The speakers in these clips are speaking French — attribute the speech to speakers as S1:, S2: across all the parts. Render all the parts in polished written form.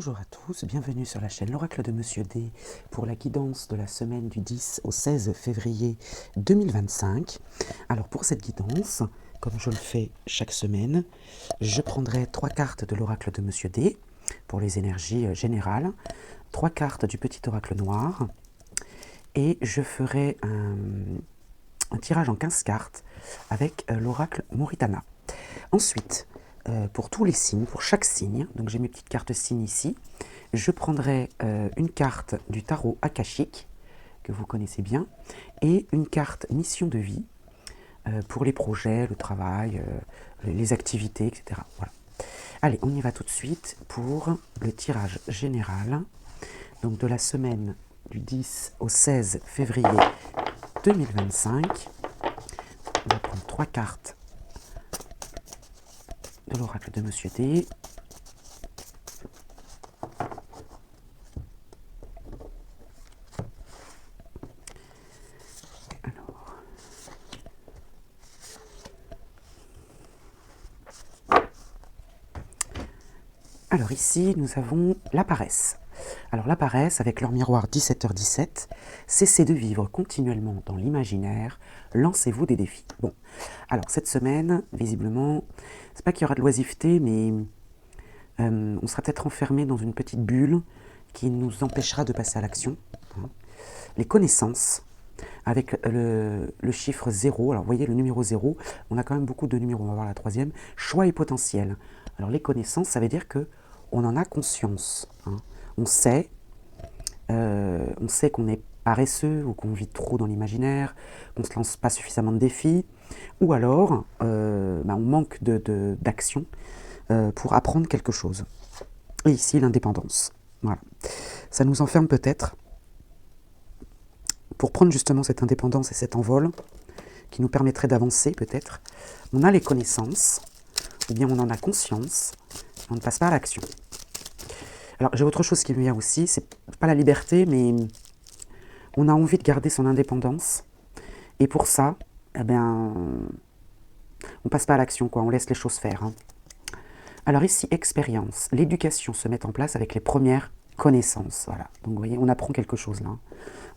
S1: Bonjour à tous, bienvenue sur la chaîne L'Oracle de Monsieur D pour la guidance de la semaine du 10 au 16 février 2025. Alors pour cette guidance, comme je le fais chaque semaine, je prendrai 3 cartes de l'Oracle de Monsieur D pour les énergies générales, 3 cartes du petit oracle noir et je ferai un tirage en 15 cartes avec l'oracle Moritana. Ensuite, pour tous les signes, pour chaque signe, donc j'ai mes petites cartes signes ici, je prendrai une carte du tarot akashique, que vous connaissez bien, et une carte mission de vie, pour les projets, le travail, les activités, etc. Voilà. Allez, on y va tout de suite pour le tirage général, donc de la semaine du 10 au 16 février 2025. On va prendre 3 cartes de l'oracle de Monsieur D. Alors ici, nous avons la paresse. Alors la paresse, avec leur miroir 17h17, cessez de vivre continuellement dans l'imaginaire, lancez-vous des défis. Bon, alors cette semaine, visiblement, c'est pas qu'il y aura de l'oisiveté, mais on sera peut-être enfermé dans une petite bulle qui nous empêchera de passer à l'action. Les connaissances, avec le chiffre 0, alors vous voyez le numéro 0, on a quand même beaucoup de numéros, on va voir la troisième, choix et potentiel. Alors les connaissances, ça veut dire que on en a conscience. On sait qu'on est paresseux ou qu'on vit trop dans l'imaginaire, qu'on ne se lance pas suffisamment de défis, ou alors on manque d'action pour apprendre quelque chose. Et ici, l'indépendance. Voilà. Ça nous enferme peut-être pour prendre justement cette indépendance et cet envol qui nous permettrait d'avancer peut-être. On a les connaissances, ou bien on en a conscience, on ne passe pas à l'action. Alors j'ai autre chose qui me vient aussi, c'est pas la liberté, mais on a envie de garder son indépendance, et pour ça, eh bien, on passe pas à l'action, quoi, on laisse les choses faire. Alors ici, expérience, l'éducation se met en place avec les premières connaissances, voilà. Donc vous voyez, on apprend quelque chose là.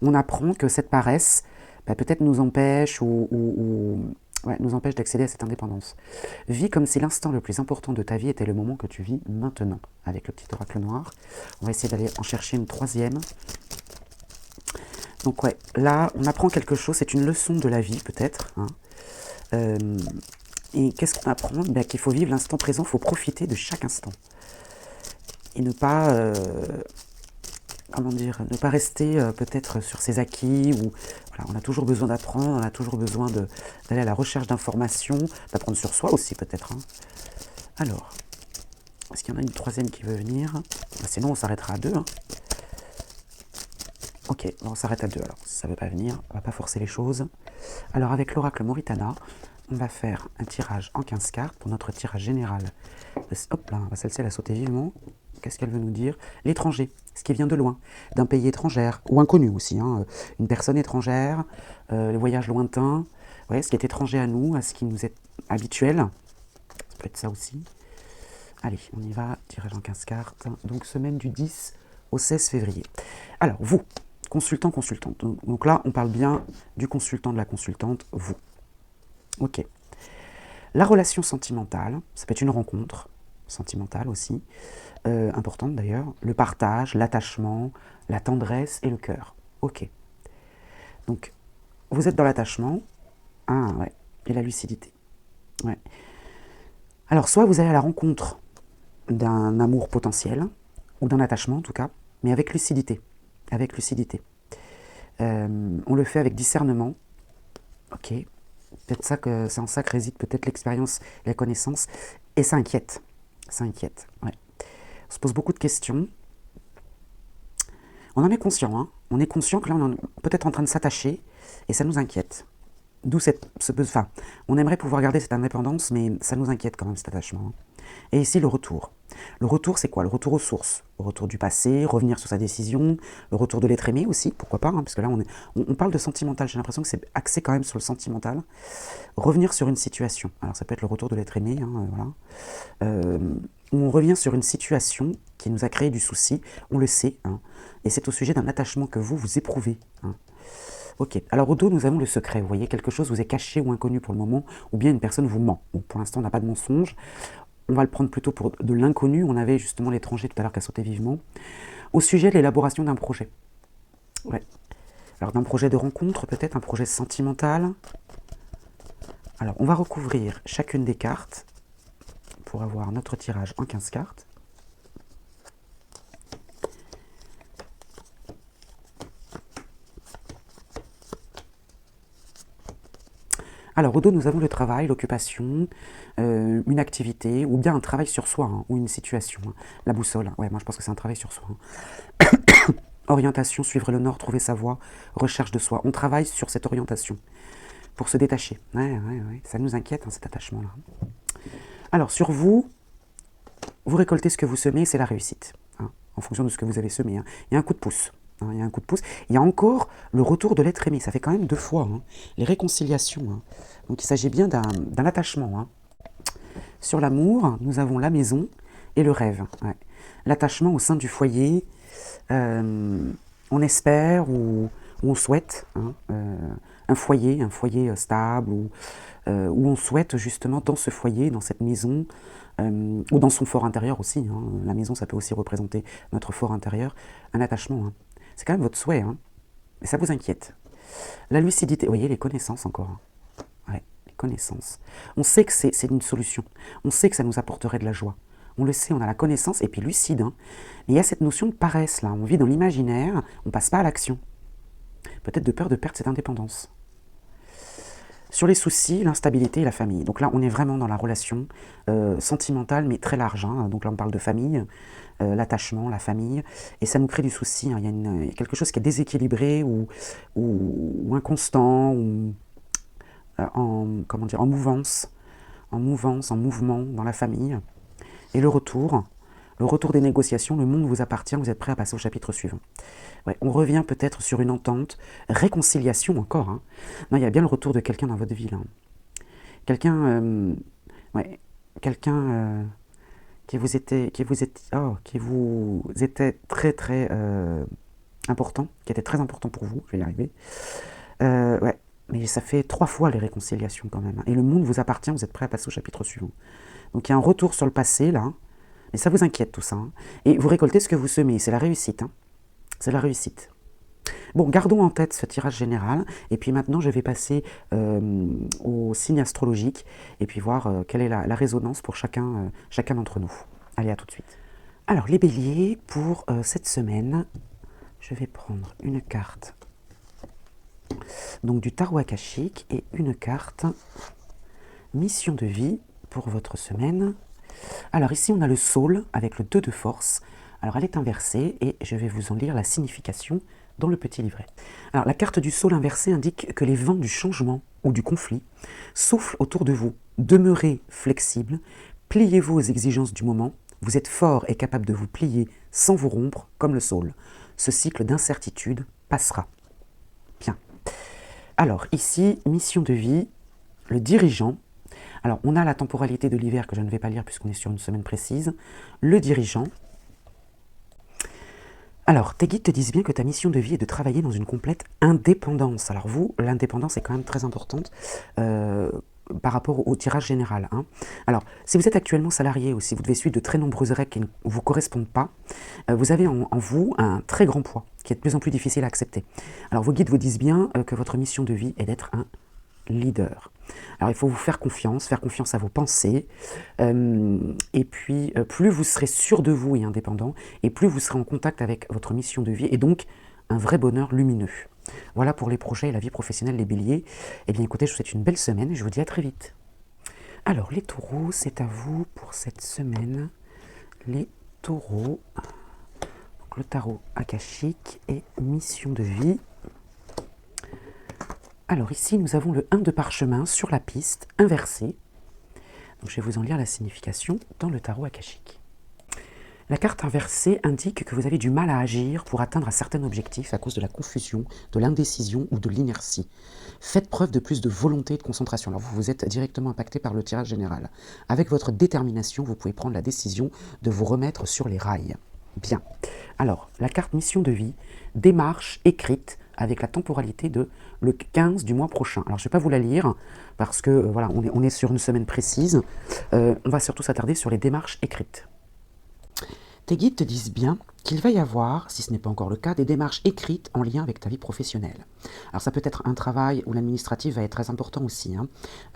S1: On apprend que cette paresse, peut-être nous empêche nous empêche d'accéder à cette indépendance. Vis comme si l'instant le plus important de ta vie était le moment que tu vis maintenant, avec le petit oracle noir. On va essayer d'aller en chercher une troisième. Donc ouais, là, on apprend quelque chose, c'est une leçon de la vie peut-être. Et qu'est-ce qu'on apprend? Qu'il faut vivre l'instant présent, il faut profiter de chaque instant. Et ne pas... ne pas rester peut-être sur ses acquis, ou voilà, on a toujours besoin d'apprendre, on a toujours besoin d'aller à la recherche d'informations, d'apprendre sur soi aussi peut-être. Alors, est-ce qu'il y en a une troisième qui veut venir? Sinon on s'arrêtera à 2. Ok, on s'arrête à 2 alors, si ça ne veut pas venir, on ne va pas forcer les choses. Alors avec l'oracle Moritana, on va faire un tirage en 15 cartes pour notre tirage général. Hop là, celle-ci elle a sauté vivement. Qu'est-ce qu'elle veut nous dire? L'étranger, ce qui vient de loin, d'un pays étranger, ou inconnu aussi, une personne étrangère, les voyages lointains, ouais, ce qui est étranger à nous, à ce qui nous est habituel, ça peut être ça aussi. Allez, on y va, tirage en 15 cartes, donc semaine du 10 au 16 février. Alors, vous, consultant, consultante, donc là, on parle bien du consultant, de la consultante, vous. Ok. La relation sentimentale, ça peut être une rencontre sentimentale aussi, importante d'ailleurs, le partage, l'attachement, la tendresse et le cœur. Ok. Donc, vous êtes dans l'attachement, ouais, et la lucidité. Ouais. Alors, soit vous allez à la rencontre d'un amour potentiel, ou d'un attachement en tout cas, mais avec lucidité. Avec lucidité. On le fait avec discernement. Ok. Peut-être c'est en ça que réside peut-être l'expérience, la connaissance, et ça inquiète. Ça inquiète, ouais. On se pose beaucoup de questions. On en est conscient, on est conscient que là on est peut-être en train de s'attacher, et ça nous inquiète. D'où on aimerait pouvoir garder cette indépendance, mais ça nous inquiète quand même cet attachement. Et ici le retour. Le retour, c'est quoi? Le retour aux sources, le retour du passé, revenir sur sa décision, le retour de l'être aimé aussi, pourquoi pas, hein, parce que là, on parle de sentimental, j'ai l'impression que c'est axé quand même sur le sentimental. Revenir sur une situation, alors ça peut être le retour de l'être aimé, hein, voilà. Où on revient sur une situation qui nous a créé du souci, on le sait, hein, et c'est au sujet d'un attachement que vous éprouvez. Hein. Ok, alors au dos, nous avons le secret, vous voyez, quelque chose vous est caché ou inconnu pour le moment, ou bien une personne vous ment. Bon, pour l'instant, on n'a pas de mensonge, on va le prendre plutôt pour de l'inconnu, on avait justement l'étranger tout à l'heure qui a sauté vivement, au sujet de l'élaboration d'un projet. Ouais. Alors d'un projet de rencontre, peut-être un projet sentimental. Alors, on va recouvrir chacune des cartes, pour avoir notre tirage en 15 cartes. Alors, au dos, nous avons le travail, l'occupation, une activité, ou bien un travail sur soi, hein, ou une situation. Hein. La boussole, ouais, moi je pense que c'est un travail sur soi. Hein. Orientation, suivre le nord, trouver sa voie, recherche de soi. On travaille sur cette orientation, pour se détacher. Ouais, ça nous inquiète, hein, cet attachement-là. Alors, sur vous, vous récoltez ce que vous semez, c'est la réussite, hein, en fonction de ce que vous avez semé. Hein. Il y a un coup de pouce. Hein, il y a un coup de pouce. Il y a encore le retour de l'être aimé. Ça fait quand même 2 fois. Hein, les réconciliations. Hein. Donc il s'agit bien d'un attachement. Hein. Sur l'amour, nous avons la maison et le rêve. Ouais. L'attachement au sein du foyer, on espère ou on souhaite hein, un foyer stable, où on souhaite justement dans ce foyer, dans cette maison, ou dans son fort intérieur aussi. Hein. La maison, ça peut aussi représenter notre fort intérieur, un attachement. Hein. C'est quand même votre souhait, hein. Mais ça vous inquiète. La lucidité, vous voyez, les connaissances encore. Hein. Ouais, les connaissances. On sait que c'est une solution. On sait que ça nous apporterait de la joie. On le sait, on a la connaissance, et puis lucide. Hein. Mais il y a cette notion de paresse, là. On vit dans l'imaginaire, on ne passe pas à l'action. Peut-être de peur de perdre cette indépendance. Sur les soucis, l'instabilité et la famille. Donc là, on est vraiment dans la relation sentimentale, mais très large. Hein. Donc là, on parle de famille, l'attachement, la famille. Et ça nous crée du souci. Hein. Il y a quelque chose qui est déséquilibré ou inconstant, ou en mouvance, en mouvement dans la famille. Et le retour des négociations, le monde vous appartient, vous êtes prêt à passer au chapitre suivant. Ouais, on revient peut-être sur une entente, réconciliation encore. Hein. Non, il y a bien le retour de quelqu'un dans votre vie. Là. Quelqu'un qui vous était très très important, qui était très important pour vous, je vais y arriver. Ouais, mais ça fait 3 fois les réconciliations quand même. Hein. Et le monde vous appartient, vous êtes prêt à passer au chapitre suivant. Donc il y a un retour sur le passé là, mais ça vous inquiète tout ça. Hein. Et vous récoltez ce que vous semez, c'est la réussite. Hein. C'est la réussite. Bon, gardons en tête ce tirage général, et puis maintenant je vais passer au signe astrologique, et puis voir quelle est la résonance pour chacun d'entre nous. Allez, à tout de suite. Alors, les béliers, pour cette semaine, je vais prendre une carte donc du tarot akashique, et une carte mission de vie pour votre semaine. Alors ici, on a le Saule, avec le 2 de force. Alors elle est inversée, et je vais vous en lire la signification dans le petit livret. Alors la carte du Saule inversée indique que les vents du changement ou du conflit soufflent autour de vous. Demeurez flexible, pliez-vous aux exigences du moment, vous êtes fort et capable de vous plier sans vous rompre comme le Saule. Ce cycle d'incertitude passera. Bien. Alors ici, mission de vie, le dirigeant. Alors on a la temporalité de l'hiver que je ne vais pas lire puisqu'on est sur une semaine précise. Le dirigeant. Alors, tes guides te disent bien que ta mission de vie est de travailler dans une complète indépendance. Alors vous, l'indépendance est quand même très importante par rapport au tirage général. Hein. Alors, si vous êtes actuellement salarié ou si vous devez suivre de très nombreuses règles qui ne vous correspondent pas, vous avez en vous un très grand poids qui est de plus en plus difficile à accepter. Alors, vos guides vous disent bien que votre mission de vie est d'être un leader. Alors il faut vous faire confiance à vos pensées, et puis plus vous serez sûr de vous et indépendant, et plus vous serez en contact avec votre mission de vie, et donc un vrai bonheur lumineux. Voilà pour les projets et la vie professionnelle des béliers. Eh bien écoutez, je vous souhaite une belle semaine, et je vous dis à très vite. Alors les taureaux, c'est à vous pour cette semaine. Les taureaux, donc le tarot akashique et mission de vie. Alors ici, nous avons le 1 de parchemin sur la piste, inversé. Donc je vais vous en lire la signification dans le tarot akashique. La carte inversée indique que vous avez du mal à agir pour atteindre un certain objectif à cause de la confusion, de l'indécision ou de l'inertie. Faites preuve de plus de volonté et de concentration. Alors vous êtes directement impacté par le tirage général. Avec votre détermination, vous pouvez prendre la décision de vous remettre sur les rails. Bien. Alors, la carte mission de vie, démarche écrite avec la temporalité de le 15 du mois prochain. Alors je ne vais pas vous la lire parce que voilà, on est sur une semaine précise. On va surtout s'attarder sur les démarches écrites. Tes guides te disent bien qu'il va y avoir, si ce n'est pas encore le cas, des démarches écrites en lien avec ta vie professionnelle. Alors ça peut être un travail où l'administratif va être très important aussi.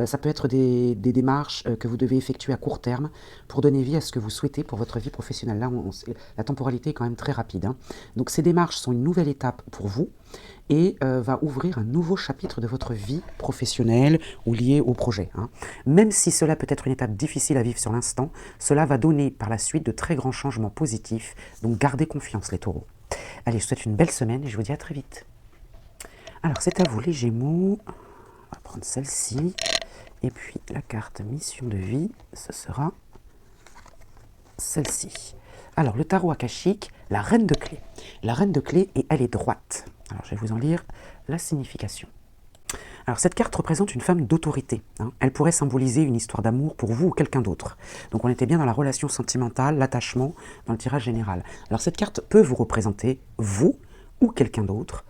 S1: Ça peut être des démarches que vous devez effectuer à court terme pour donner vie à ce que vous souhaitez pour votre vie professionnelle. Là, la temporalité est quand même très rapide. Donc ces démarches sont une nouvelle étape pour vous et va ouvrir un nouveau chapitre de votre vie professionnelle ou lié au projet. Même si cela peut être une étape difficile à vivre sur l'instant, cela va donner par la suite de très grands changements positifs. Donc gardez confiance les taureaux. Allez, je vous souhaite une belle semaine et je vous dis à très vite. Alors c'est à vous les Gémeaux. On va prendre celle-ci. Et puis la carte mission de vie, ce sera celle-ci. Alors le tarot akashique, la reine de clé. La reine de clé et elle est droite. Alors je vais vous en lire la signification. Alors cette carte représente une femme d'autorité. Elle pourrait symboliser une histoire d'amour pour vous ou quelqu'un d'autre. Donc on était bien dans la relation sentimentale, l'attachement, dans le tirage général. Alors cette carte peut vous représenter, vous ou quelqu'un d'autre,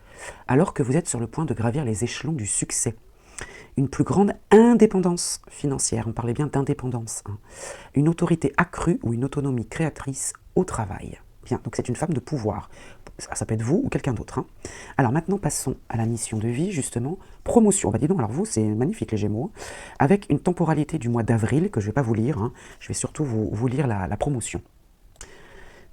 S1: alors que vous êtes sur le point de gravir les échelons du succès. Une plus grande indépendance financière, on parlait bien d'indépendance. Une autorité accrue ou une autonomie créatrice au travail. Bien, donc c'est une femme de pouvoir. Ça peut être vous ou quelqu'un d'autre. Alors maintenant, passons à la mission de vie, justement. Promotion. Bah dis donc, alors vous, c'est magnifique les Gémeaux. Avec une temporalité du mois d'avril, que je ne vais pas vous lire. Je vais surtout vous lire la promotion.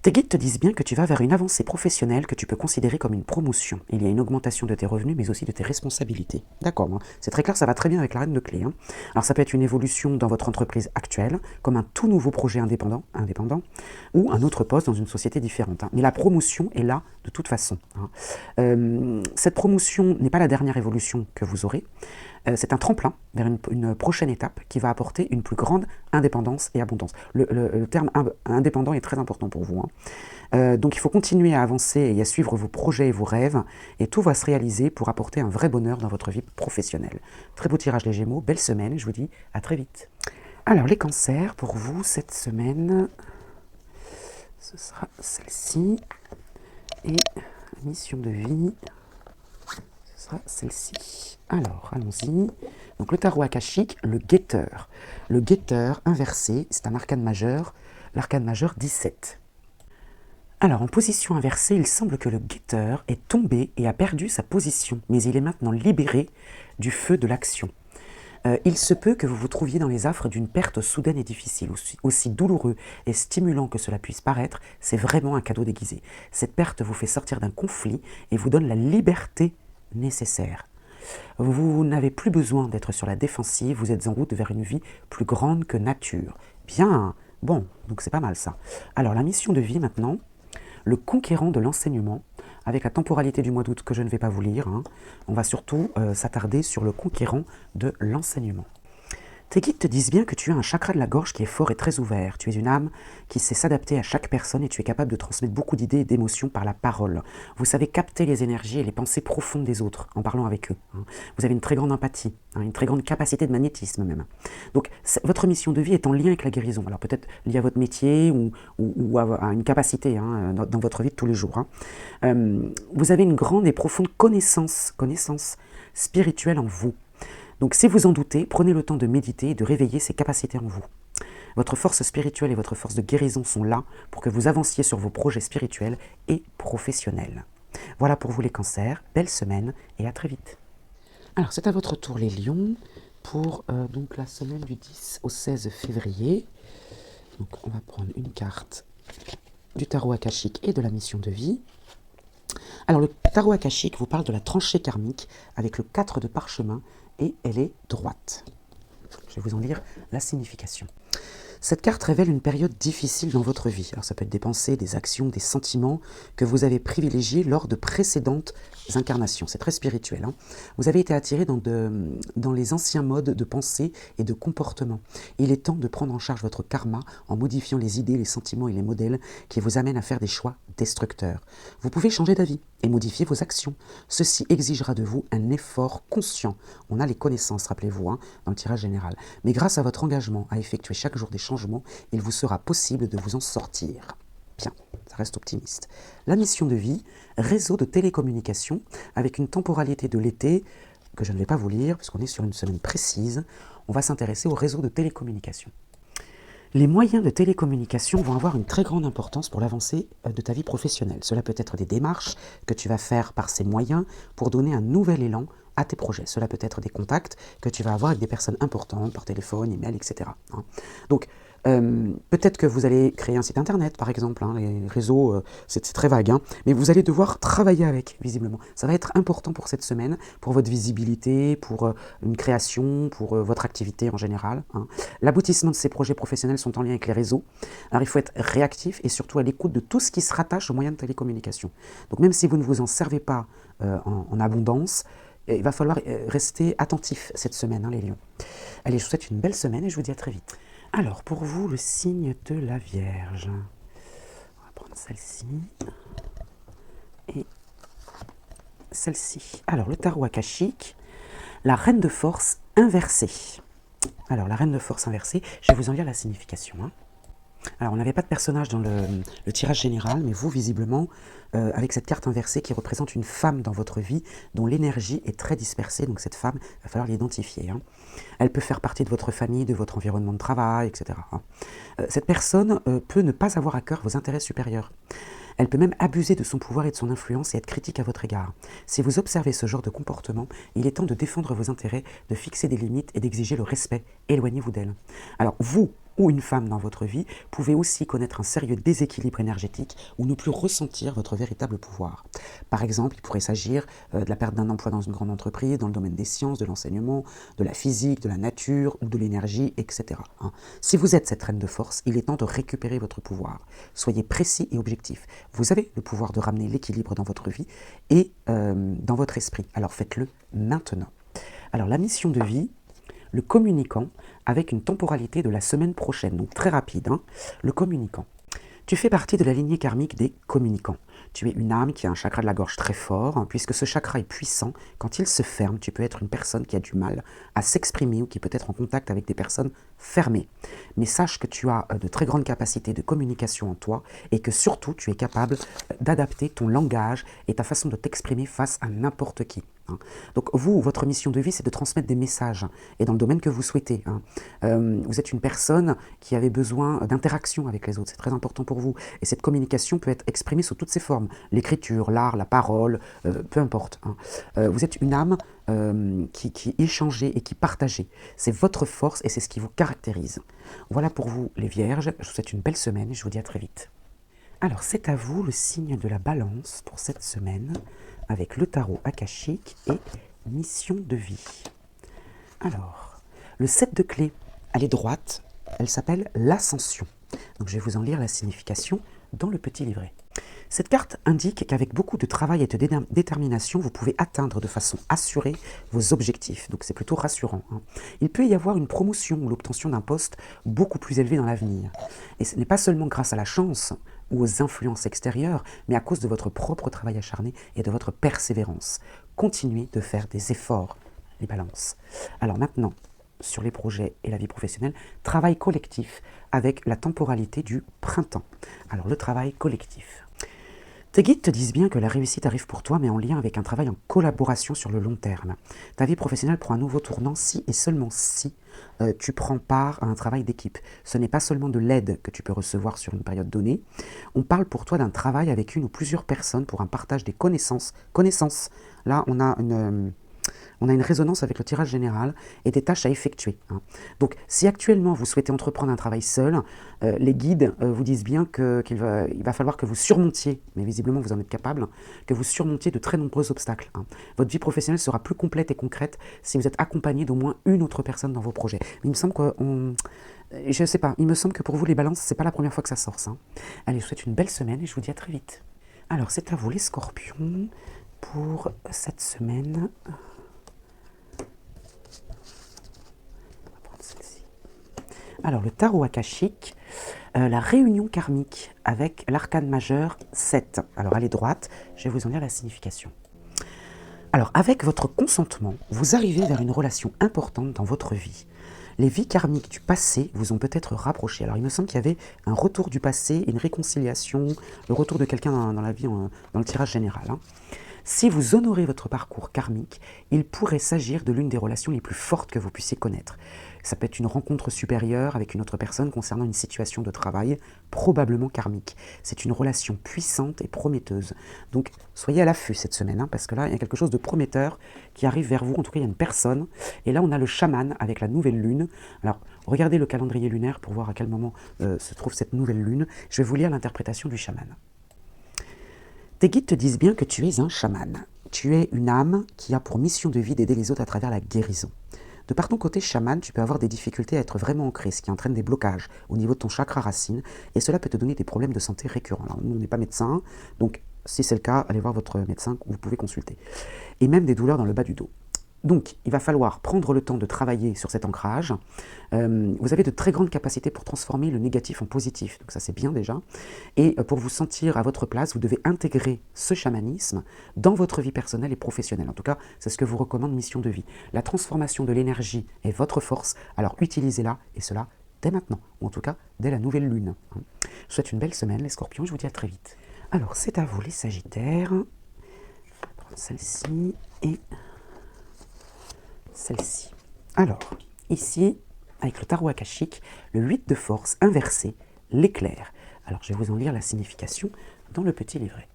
S1: Tes guides te disent bien que tu vas vers une avancée professionnelle que tu peux considérer comme une promotion. Il y a une augmentation de tes revenus, mais aussi de tes responsabilités. D'accord, c'est très clair, ça va très bien avec la reine de clé. Alors ça peut être une évolution dans votre entreprise actuelle, comme un tout nouveau projet indépendant ou un autre poste dans une société différente. Mais la promotion est là de toute façon. Cette promotion n'est pas la dernière évolution que vous aurez. C'est un tremplin vers une prochaine étape qui va apporter une plus grande indépendance et abondance. Le terme indépendant est très important pour vous. Donc il faut continuer à avancer et à suivre vos projets et vos rêves, et tout va se réaliser pour apporter un vrai bonheur dans votre vie professionnelle. Très beau tirage les Gémeaux, belle semaine, et je vous dis à très vite. Alors les cancers, pour vous, cette semaine, ce sera celle-ci, et mission de vie, ce sera celle-ci. Alors, allons-y. Donc le tarot akashique, le guetteur. Le guetteur inversé, c'est un arcane majeur, l'arcane majeur 17. Alors, en position inversée, il semble que le guetteur est tombé et a perdu sa position, mais il est maintenant libéré du feu de l'action. Il se peut que vous vous trouviez dans les affres d'une perte soudaine et difficile. Aussi douloureux et stimulant que cela puisse paraître, c'est vraiment un cadeau déguisé. Cette perte vous fait sortir d'un conflit et vous donne la liberté nécessaire. Vous n'avez plus besoin d'être sur la défensive, vous êtes en route vers une vie plus grande que nature. Bien, bon, donc c'est pas mal ça. Alors la mission de vie maintenant, le conquérant de l'enseignement, avec la temporalité du mois d'août que je ne vais pas vous lire. On va surtout s'attarder sur le conquérant de l'enseignement. Tes guides te disent bien que tu as un chakra de la gorge qui est fort et très ouvert. Tu es une âme qui sait s'adapter à chaque personne et tu es capable de transmettre beaucoup d'idées et d'émotions par la parole. Vous savez capter les énergies et les pensées profondes des autres en parlant avec eux. Vous avez une très grande empathie, une très grande capacité de magnétisme même. Donc votre mission de vie est en lien avec la guérison. Alors peut-être liée à votre métier ou à une capacité dans votre vie de tous les jours. Vous avez une grande et profonde connaissance spirituelle en vous. Donc si vous en doutez, prenez le temps de méditer et de réveiller ces capacités en vous. Votre force spirituelle et votre force de guérison sont là pour que vous avanciez sur vos projets spirituels et professionnels. Voilà pour vous les cancers, belle semaine et à très vite. Alors c'est à votre tour les lions pour donc la semaine du 10 au 16 février. Donc on va prendre une carte du tarot akashique et de la mission de vie. Alors le tarot akashique vous parle de la tranchée karmique avec le 4 de parchemin et elle est droite. Je vais vous en lire la signification. Cette carte révèle une période difficile dans votre vie. Alors ça peut être des pensées, des actions, des sentiments que vous avez privilégiés lors de précédentes incarnations. C'est très spirituel, hein. Vous avez été attiré dans les anciens modes de pensée et de comportement. Il est temps de prendre en charge votre karma en modifiant les idées, les sentiments et les modèles qui vous amènent à faire des choix destructeurs. Vous pouvez changer d'avis et modifier vos actions. Ceci exigera de vous un effort conscient. On a les connaissances, rappelez-vous, hein, dans le tirage général. Mais grâce à votre engagement à effectuer chaque jour des changements, il vous sera possible de vous en sortir. Bien, ça reste optimiste. La mission de vie, réseau de télécommunications, avec une temporalité de l'été, que je ne vais pas vous lire, puisqu'on est sur une semaine précise. On va s'intéresser au réseau de télécommunications. Les moyens de télécommunication vont avoir une très grande importance pour l'avancée de ta vie professionnelle. Cela peut être des démarches que tu vas faire par ces moyens pour donner un nouvel élan à tes projets. Cela peut être des contacts que tu vas avoir avec des personnes importantes par téléphone, email, etc. Donc, peut-être que vous allez créer un site internet, par exemple. Les réseaux, c'est très vague, mais vous allez devoir travailler avec, visiblement. Ça va être important pour cette semaine, pour votre visibilité, pour une création, pour votre activité en général. L'aboutissement de ces projets professionnels sont en lien avec les réseaux. Alors, il faut être réactif et surtout à l'écoute de tout ce qui se rattache aux moyens de télécommunication. Donc, même si vous ne vous en servez pas en abondance, il va falloir rester attentif cette semaine, les lions. Allez, je vous souhaite une belle semaine et je vous dis à très vite. Alors, pour vous, le signe de la Vierge. On va prendre celle-ci et celle-ci. Alors, le tarot akashique, la reine de force inversée. Alors, la reine de force inversée, je vais vous en lire la signification. Alors, on n'avait pas de personnage dans le tirage général, mais vous, visiblement, avec cette carte inversée qui représente une femme dans votre vie, dont l'énergie est très dispersée, donc cette femme, il va falloir l'identifier. Elle peut faire partie de votre famille, de votre environnement de travail, etc. Cette personne peut ne pas avoir à cœur vos intérêts supérieurs. Elle peut même abuser de son pouvoir et de son influence et être critique à votre égard. Si vous observez ce genre de comportement, il est temps de défendre vos intérêts, de fixer des limites et d'exiger le respect. Éloignez-vous d'elle. Alors, vous ou une femme dans votre vie pouvez aussi connaître un sérieux déséquilibre énergétique ou ne plus ressentir votre véritable pouvoir. Par exemple, il pourrait s'agir de la perte d'un emploi dans une grande entreprise, dans le domaine des sciences, de l'enseignement, de la physique, de la nature ou de l'énergie, etc. Si vous êtes cette reine de force, il est temps de récupérer votre pouvoir. Soyez précis et objectif. Vous avez le pouvoir de ramener l'équilibre dans votre vie et dans votre esprit. Alors faites-le maintenant. Alors la mission de vie, le communicant, avec une temporalité de la semaine prochaine, donc très rapide, le communicant. Tu fais partie de la lignée karmique des communicants. Tu es une âme qui a un chakra de la gorge très fort, puisque ce chakra est puissant. Quand il se ferme, tu peux être une personne qui a du mal à s'exprimer ou qui peut être en contact avec des personnes fermées. Mais sache que tu as de très grandes capacités de communication en toi et que surtout tu es capable d'adapter ton langage et ta façon de t'exprimer face à n'importe qui. Donc vous, votre mission de vie, c'est de transmettre des messages et dans le domaine que vous souhaitez. Vous êtes une personne qui avait besoin d'interaction avec les autres, c'est très important pour vous. Et cette communication peut être exprimée sous toutes ses formes, l'écriture, l'art, la parole, peu importe. Vous êtes une âme qui échangeait et qui partageait. C'est votre force et c'est ce qui vous caractérise. Voilà pour vous les Vierges, je vous souhaite une belle semaine et je vous dis à très vite. Alors c'est à vous le signe de la Balance pour cette semaine, avec le tarot akashique et mission de vie. Alors, le 7 de clés, elle est droite, elle s'appelle l'ascension. Donc je vais vous en lire la signification dans le petit livret. Cette carte indique qu'avec beaucoup de travail et de détermination, vous pouvez atteindre de façon assurée vos objectifs. Donc c'est plutôt rassurant. Il peut y avoir une promotion ou l'obtention d'un poste beaucoup plus élevé dans l'avenir. Et ce n'est pas seulement grâce à la chance ou aux influences extérieures, mais à cause de votre propre travail acharné et de votre persévérance. Continuez de faire des efforts, les balances. Alors maintenant, sur les projets et la vie professionnelle, travail collectif avec la temporalité du printemps. Alors le travail collectif. Tes guides te disent bien que la réussite arrive pour toi, mais en lien avec un travail en collaboration sur le long terme. Ta vie professionnelle prend un nouveau tournant si et seulement si tu prends part à un travail d'équipe. Ce n'est pas seulement de l'aide que tu peux recevoir sur une période donnée. On parle pour toi d'un travail avec une ou plusieurs personnes pour un partage des connaissances. Là, on a On a une résonance avec le tirage général et des tâches à effectuer. Hein. Donc, si actuellement vous souhaitez entreprendre un travail seul, les guides vous disent bien qu'il va falloir que vous surmontiez, mais visiblement vous en êtes capable, que vous surmontiez de très nombreux obstacles. Hein. Votre vie professionnelle sera plus complète et concrète si vous êtes accompagné d'au moins une autre personne dans vos projets. Mais il me semble que je ne sais pas, il me semble que pour vous les balances, c'est pas la première fois que ça sort. Ça. Allez, je vous souhaite une belle semaine et je vous dis à très vite. Alors, c'est à vous les scorpions pour cette semaine. Alors, le tarot akashique, la réunion karmique avec l'arcane majeur 7. Alors, elle est droite, je vais vous en dire la signification. Alors, avec votre consentement, vous arrivez vers une relation importante dans votre vie. Les vies karmiques du passé vous ont peut-être rapprochés. Alors, il me semble qu'il y avait un retour du passé, une réconciliation, le retour de quelqu'un dans la vie, dans le tirage général. Hein. Si vous honorez votre parcours karmique, il pourrait s'agir de l'une des relations les plus fortes que vous puissiez connaître. Ça peut être une rencontre supérieure avec une autre personne concernant une situation de travail, probablement karmique. C'est une relation puissante et prometteuse. Donc, soyez à l'affût cette semaine, hein, parce que là, il y a quelque chose de prometteur qui arrive vers vous. En tout cas, il y a une personne. Et là, on a le chaman avec la nouvelle lune. Alors, regardez le calendrier lunaire pour voir à quel moment se trouve cette nouvelle lune. Je vais vous lire l'interprétation du chaman. Tes guides te disent bien que tu es un chaman. Tu es une âme qui a pour mission de vie d'aider les autres à travers la guérison. De par ton côté chaman, tu peux avoir des difficultés à être vraiment ancré, ce qui entraîne des blocages au niveau de ton chakra racine, et cela peut te donner des problèmes de santé récurrents. Alors, nous, on n'est pas médecin, donc si c'est le cas, allez voir votre médecin, vous pouvez consulter. Et même des douleurs dans le bas du dos. Donc, il va falloir prendre le temps de travailler sur cet ancrage. Vous avez de très grandes capacités pour transformer le négatif en positif, donc ça c'est bien déjà. Et pour vous sentir à votre place, vous devez intégrer ce chamanisme dans votre vie personnelle et professionnelle. En tout cas, c'est ce que vous recommande Mission de Vie. La transformation de l'énergie est votre force, alors utilisez-la, et cela dès maintenant, ou en tout cas dès la nouvelle lune. Je vous souhaite une belle semaine les scorpions, je vous dis à très vite. Alors c'est à vous les sagittaires. Je vais prendre celle-ci et celle-ci. Alors, ici, avec le tarot akashique, le 8 de force inversé, l'éclair. Alors, je vais vous en lire la signification dans le petit livret.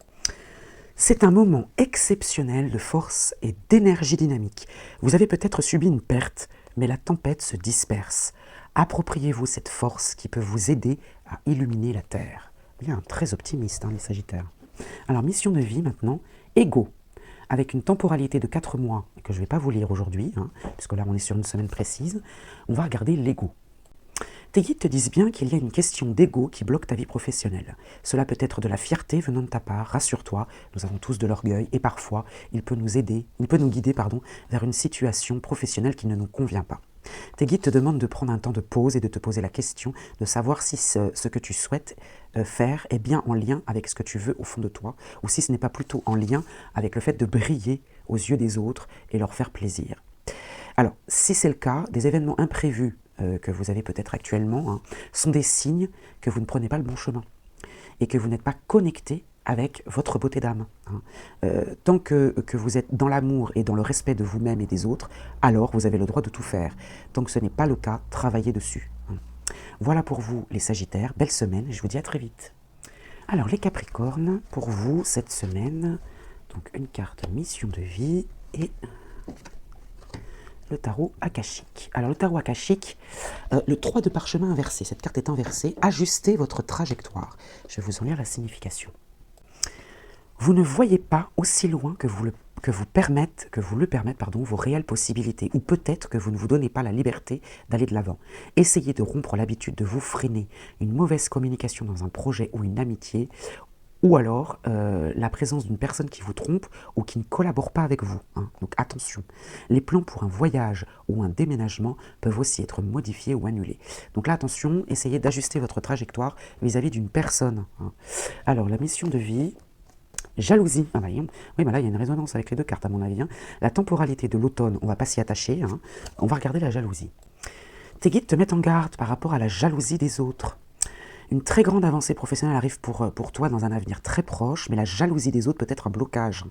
S1: C'est un moment exceptionnel de force et d'énergie dynamique. Vous avez peut-être subi une perte, mais la tempête se disperse. Appropriez-vous cette force qui peut vous aider à illuminer la Terre. Bien, très optimiste, hein, les Sagittaires. Alors, mission de vie maintenant, égaux. Avec une temporalité de 4 mois, que je ne vais pas vous lire aujourd'hui, hein, puisque là on est sur une semaine précise, on va regarder l'ego. Tes guides te disent bien qu'il y a une question d'ego qui bloque ta vie professionnelle. Cela peut être de la fierté venant de ta part, rassure-toi, nous avons tous de l'orgueil, et parfois il peut nous guider vers une situation professionnelle qui ne nous convient pas. Tes guides te demandent de prendre un temps de pause et de te poser la question de savoir si ce que tu souhaites faire est bien en lien avec ce que tu veux au fond de toi, ou si ce n'est pas plutôt en lien avec le fait de briller aux yeux des autres et leur faire plaisir. Alors, si c'est le cas, des événements imprévus que vous avez peut-être actuellement sont des signes que vous ne prenez pas le bon chemin et que vous n'êtes pas connecté avec votre beauté d'âme. Tant que vous êtes dans l'amour et dans le respect de vous-même et des autres, alors vous avez le droit de tout faire. Tant que ce n'est pas le cas, travaillez dessus. Voilà pour vous les Sagittaires, belle semaine et je vous dis à très vite. Alors les Capricornes, pour vous cette semaine, donc une carte mission de vie et le tarot akashique. Alors le tarot akashique, le 3 de parchemin inversé, cette carte est inversée, ajustez votre trajectoire. Je vais vous en lire la signification. Vous ne voyez pas aussi loin que vous le permettent vos réelles possibilités, ou peut-être que vous ne vous donnez pas la liberté d'aller de l'avant. Essayez de rompre l'habitude de vous freiner, une mauvaise communication dans un projet ou une amitié, ou alors la présence d'une personne qui vous trompe ou qui ne collabore pas avec vous. Donc attention, les plans pour un voyage ou un déménagement peuvent aussi être modifiés ou annulés. Donc là, attention, essayez d'ajuster votre trajectoire vis-à-vis d'une personne. Alors, la mission de vie... Jalousie. Ah bah, oui, mais là, il y a une résonance avec les deux cartes, à mon avis. La temporalité de l'automne, on ne va pas s'y attacher. On va regarder la jalousie. Tes guides te mettent en garde par rapport à la jalousie des autres. Une très grande avancée professionnelle arrive pour toi dans un avenir très proche, mais la jalousie des autres peut être un blocage.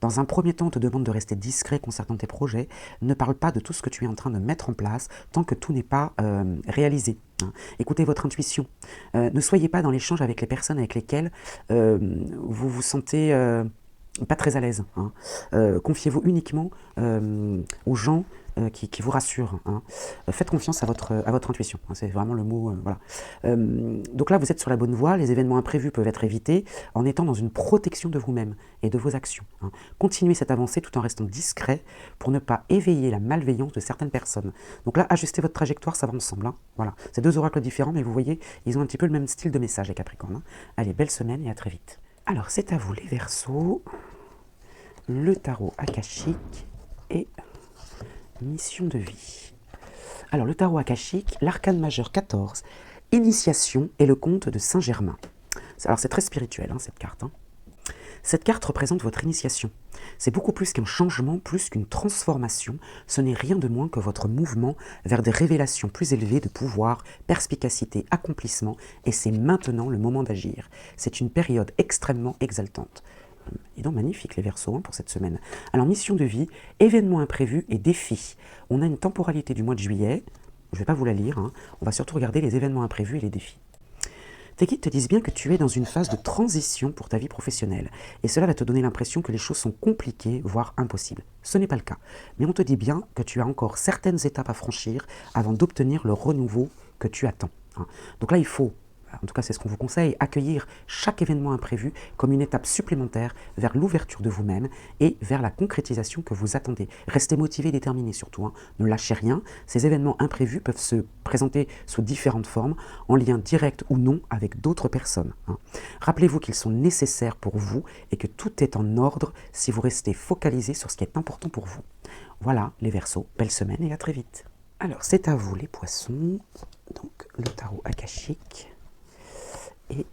S1: Dans un premier temps, on te demande de rester discret concernant tes projets. Ne parle pas de tout ce que tu es en train de mettre en place tant que tout n'est pas réalisé. Écoutez votre intuition. Ne soyez pas dans l'échange avec les personnes avec lesquelles vous vous sentez pas très à l'aise. Hein. Confiez-vous uniquement aux gens qui vous rassurent. Hein. Faites confiance à votre intuition. Hein. C'est vraiment le mot. Voilà. Donc là, vous êtes sur la bonne voie. Les événements imprévus peuvent être évités en étant dans une protection de vous-même et de vos actions. Hein. Continuez cette avancée tout en restant discret pour ne pas éveiller la malveillance de certaines personnes. Donc là, ajustez votre trajectoire, ça va ensemble. Hein. Voilà. C'est deux oracles différents, mais vous voyez, ils ont un petit peu le même style de message, les Capricornes. Hein. Allez, belle semaine et à très vite. Alors, c'est à vous les Verseaux, le tarot akashique et mission de vie. Alors, le tarot akashique, l'arcane majeur 14, initiation et le conte de Saint-Germain. Alors, c'est très spirituel, hein, cette carte. Hein. Cette carte représente votre initiation. C'est beaucoup plus qu'un changement, plus qu'une transformation. Ce n'est rien de moins que votre mouvement vers des révélations plus élevées de pouvoir, perspicacité, accomplissement. Et c'est maintenant le moment d'agir. C'est une période extrêmement exaltante. Et donc magnifique les Verseaux hein, pour cette semaine. Alors mission de vie, événements imprévus et défis. On a une temporalité du mois de juillet. Je ne vais pas vous la lire. Hein. On va surtout regarder les événements imprévus et les défis. Tes guides te disent bien que tu es dans une phase de transition pour ta vie professionnelle. Et cela va te donner l'impression que les choses sont compliquées, voire impossibles. Ce n'est pas le cas. Mais on te dit bien que tu as encore certaines étapes à franchir avant d'obtenir le renouveau que tu attends. Hein. Donc là, il faut, en tout cas c'est ce qu'on vous conseille, accueillir chaque événement imprévu comme une étape supplémentaire vers l'ouverture de vous-même et vers la concrétisation que vous attendez. Restez motivé et déterminé surtout, hein. Ne lâchez rien. Ces événements imprévus peuvent se présenter sous différentes formes, en lien direct ou non avec d'autres personnes. Hein. Rappelez-vous qu'ils sont nécessaires pour vous et que tout est en ordre si vous restez focalisé sur ce qui est important pour vous. Voilà les Verseaux, belle semaine et à très vite. Alors c'est à vous les Poissons, donc le tarot akashique et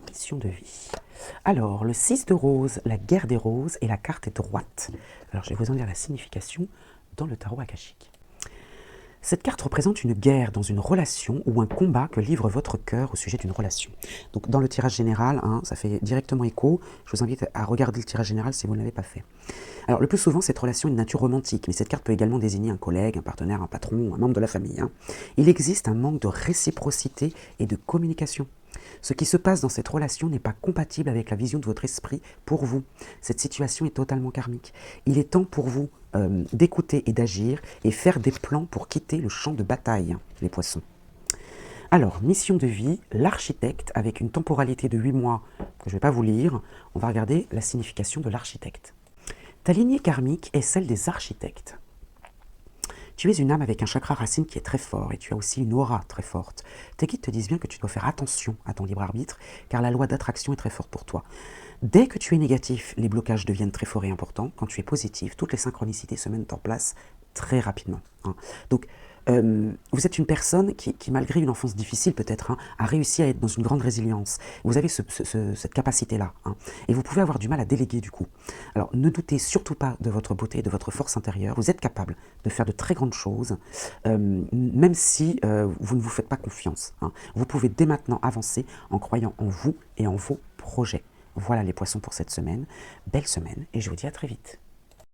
S1: mission de vie. Alors, le 6 de rose, la guerre des roses, et la carte est droite. Alors, je vais vous en dire la signification dans le tarot akashique. Cette carte représente une guerre dans une relation ou un combat que livre votre cœur au sujet d'une relation. Donc, dans le tirage général, hein, ça fait directement écho. Je vous invite à regarder le tirage général si vous ne l'avez pas fait. Alors, le plus souvent, cette relation est de nature romantique, mais cette carte peut également désigner un collègue, un partenaire, un patron, un membre de la famille. Hein. Il existe un manque de réciprocité et de communication. Ce qui se passe dans cette relation n'est pas compatible avec la vision de votre esprit pour vous. Cette situation est totalement karmique. Il est temps pour vous d'écouter et d'agir et faire des plans pour quitter le champ de bataille, les Poissons. Alors, mission de vie, l'architecte, avec une temporalité de 8 mois que je ne vais pas vous lire, on va regarder la signification de l'architecte. Ta lignée karmique est celle des architectes. Tu es une âme avec un chakra racine qui est très fort et tu as aussi une aura très forte. Tes guides te disent bien que tu dois faire attention à ton libre arbitre car la loi d'attraction est très forte pour toi. Dès que tu es négatif, les blocages deviennent très forts et importants. Quand tu es positif, toutes les synchronicités se mettent en place très rapidement. Hein. Donc, vous êtes une personne qui, malgré une enfance difficile peut-être, hein, a réussi à être dans une grande résilience. Vous avez cette capacité-là. Hein, et vous pouvez avoir du mal à déléguer du coup. Alors ne doutez surtout pas de votre beauté et de votre force intérieure. Vous êtes capable de faire de très grandes choses, même si vous ne vous faites pas confiance. Hein. Vous pouvez dès maintenant avancer en croyant en vous et en vos projets. Voilà les Poissons pour cette semaine. Belle semaine et je vous dis à très vite.